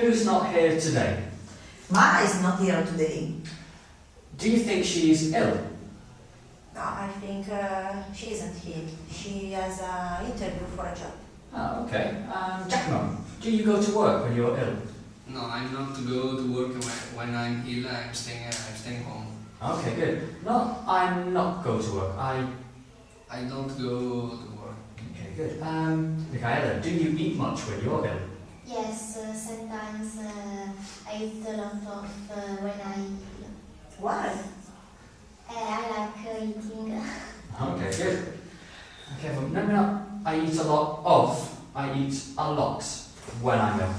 Who's not here today? Ma is not here today. Do you think she's ill? No, I think she isn't here. She has an interview for a job. Oh, okay. Giacomo, do you go to work when you're ill? No, I'm not to go to work when I'm ill. I'm staying home. Okay, good. No, I'm not go to work. I don't go to work. Okay, good. Michaela, do you eat much when you're ill? Yes, sometimes I eat a lot of when I eat. Why? I like eating. Okay, good. Okay, well, no, I eat a lot of. I eat a lot when I'm ill.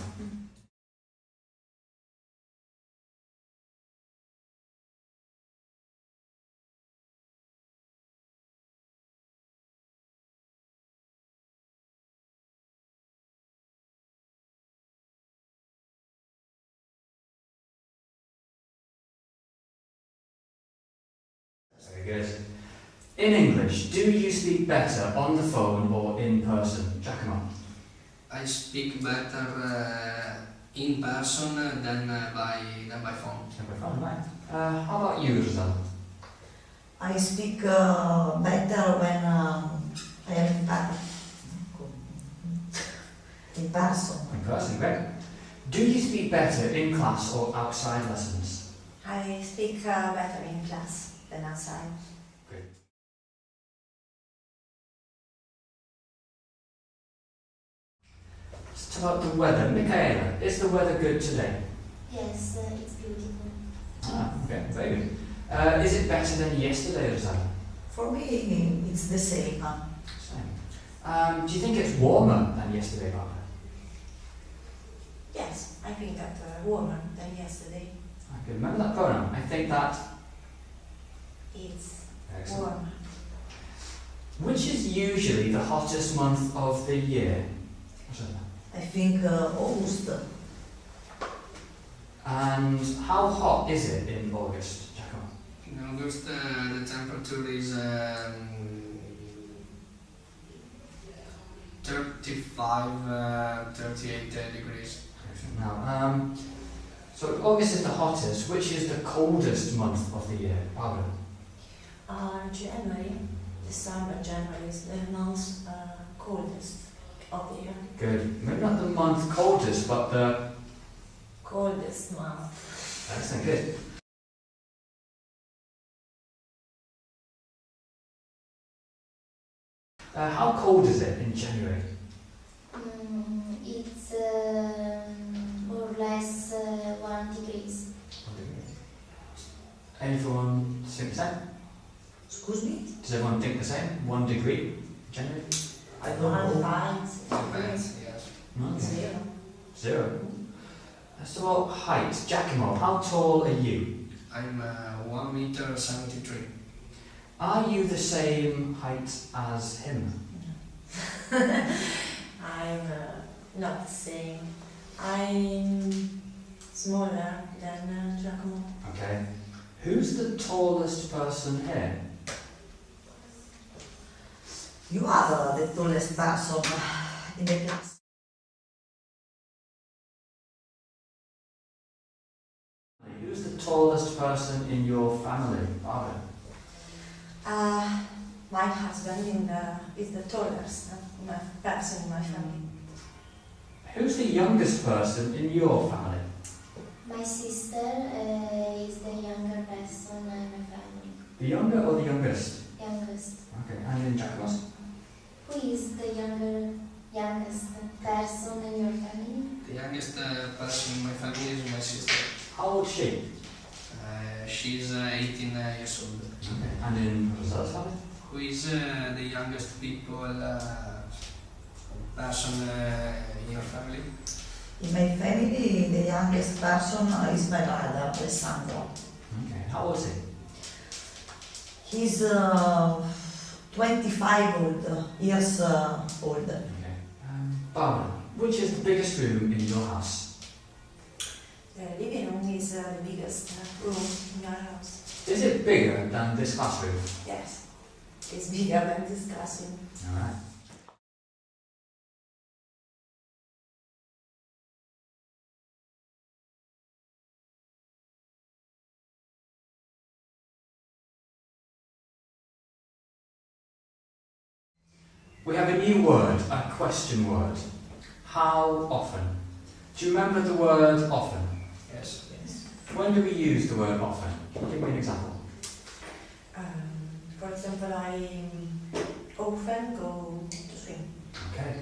Very good. In English, do you speak better on the phone or in person? Giacomo. I speak better in person than by phone. By phone, right. How about you, Rosanna? I speak better when I am in person. In person, great. Do you speak better in class or outside lessons? I speak better in class than outside. Great. Let's talk about the weather. Michaela, is the weather good today? Yes, it's beautiful. Okay, very good. Is it better than yesterday, Rosanna? For me, it's the same. Same. Do you think it's warmer than yesterday, Barbara? Yes, I think that warmer than yesterday. Okay, remember that pronoun. I think that. It's Excellent. warm. Which is usually the hottest month of the year? Rosanna? I think August. And how hot is it in August, Giacomo? In August, the temperature is 35, 38 degrees. Now, so August is the hottest. Which is the coldest month of the year, Barbara? January, December, January is the month coldest of the year. Good. Maybe not the month coldest, but the. Coldest month. Excellent. Good. How cold is it in January? It's more or less 1 degrees. Everyone think the same? Excuse me? Does everyone think the same? 1 degree? January? I don't know. Depends, yes. Okay. 0. 0. So about height, Giacomo, how tall are you? I'm 1 meter 73. Are you the same height as him? I'm not the same. I'm smaller than Giacomo. Okay. Who's the tallest person here? You are the tallest person in the class. Who's the tallest person in your family, Barbara? My husband is the tallest person in my family. Who's the youngest person in your family? My sister is the younger person in my family. The younger or the youngest? Youngest. Okay, and in Giacomo's? Who is the youngest person in your family? The youngest person in my family is my sister. How old is she? She's 18 years old. Okay, and in Rosella's family? Who is the youngest person in your family? In my family, the youngest person is my brother, Alessandro. Okay, how old is he? He's 25 years old. Okay. Barbara, which is the biggest room in your house? The living room is the biggest room in your house. Is it bigger than this classroom? Yes, it's bigger than this classroom. Alright. We have a new word, a question word. How often? Do you remember the word often? Yes. When do we use the word often? Give me an example. For example, I often go to swim. Okay.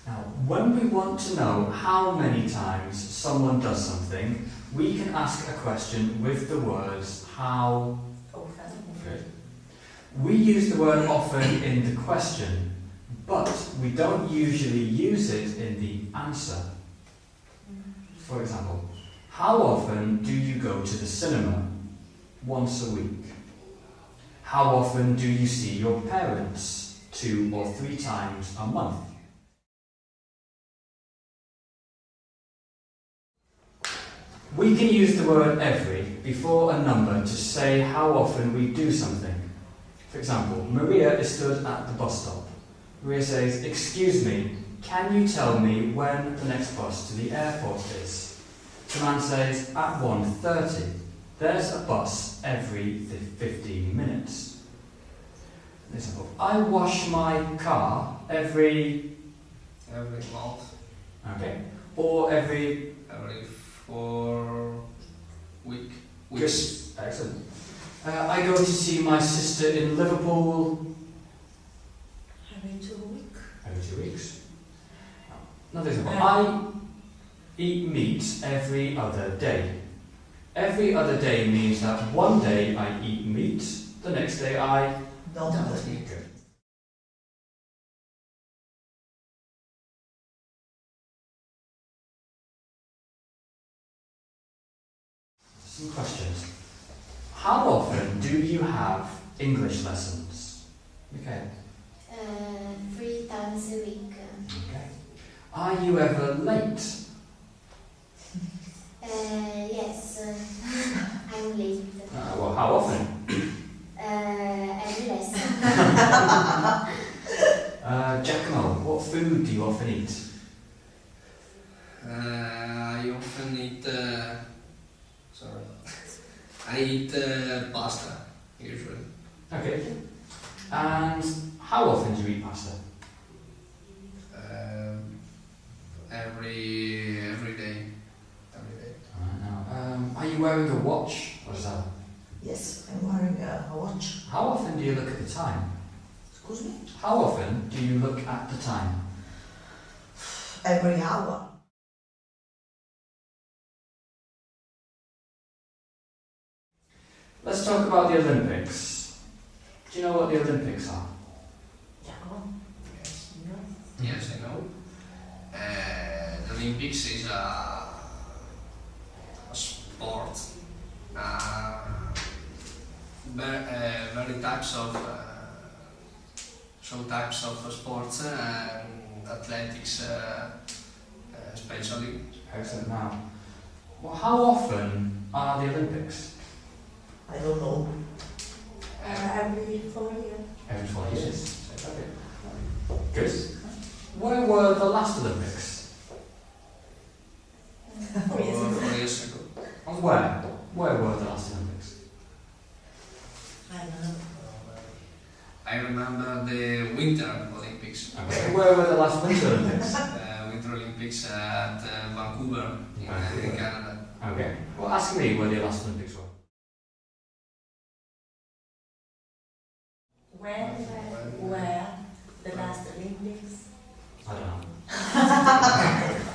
Now, when we want to know how many times someone does something, we can ask a question with the words how. Often. Good. We use the word often in the question, but we don't usually use it in the answer. For example, how often do you go to the cinema? Once a week. How often do you see your parents? 2 or 3 times a month. We can use the word every before a number to say how often we do something. For example, Maria is stood at the bus stop. Maria says, "Excuse me, can you tell me when the next bus to the airport is?" The man says, "At 1:30. There's a bus every 15 minutes. For example, I wash my car every month. Okay. Or every 4 weeks. Good. Excellent. I go to see my sister in Liverpool Every 2 weeks. every 2 weeks. Another example. I eat meat every other day. Every other day means that one day I eat meat, the next day I Don't eat it. Some questions. How often do you have English lessons? Okay. 3 times a week. Okay. Are you ever late? Yes, I'm late. Well, how often? Every lesson. Giacomo, what food do you often eat? I often eat. I eat pasta usually. Okay. And how often do you eat pasta? Every day. Are you wearing a watch? What is that? Yes, I'm wearing a watch. How often do you look at the time? Excuse me? How often do you look at the time? Every hour. Let's talk about the Olympics. Do you know what the Olympics are? Yes. Yes, I know. The Olympics is a sport. Very types of some types of sports and athletics, especially. Excellent. Now, well, how often are the Olympics? I don't know. Every 4 years. Every 4 years. Okay. Good. Where were the last Olympics? 4 years ago. 4 years ago. And where? Where were the last Olympics? I don't know. I remember the Winter Olympics. Okay. Where were the last Winter Olympics? Winter Olympics at Vancouver in Vancouver. Canada. Okay. Well, ask me where the last Olympics were. When were the last Olympics? I don't know.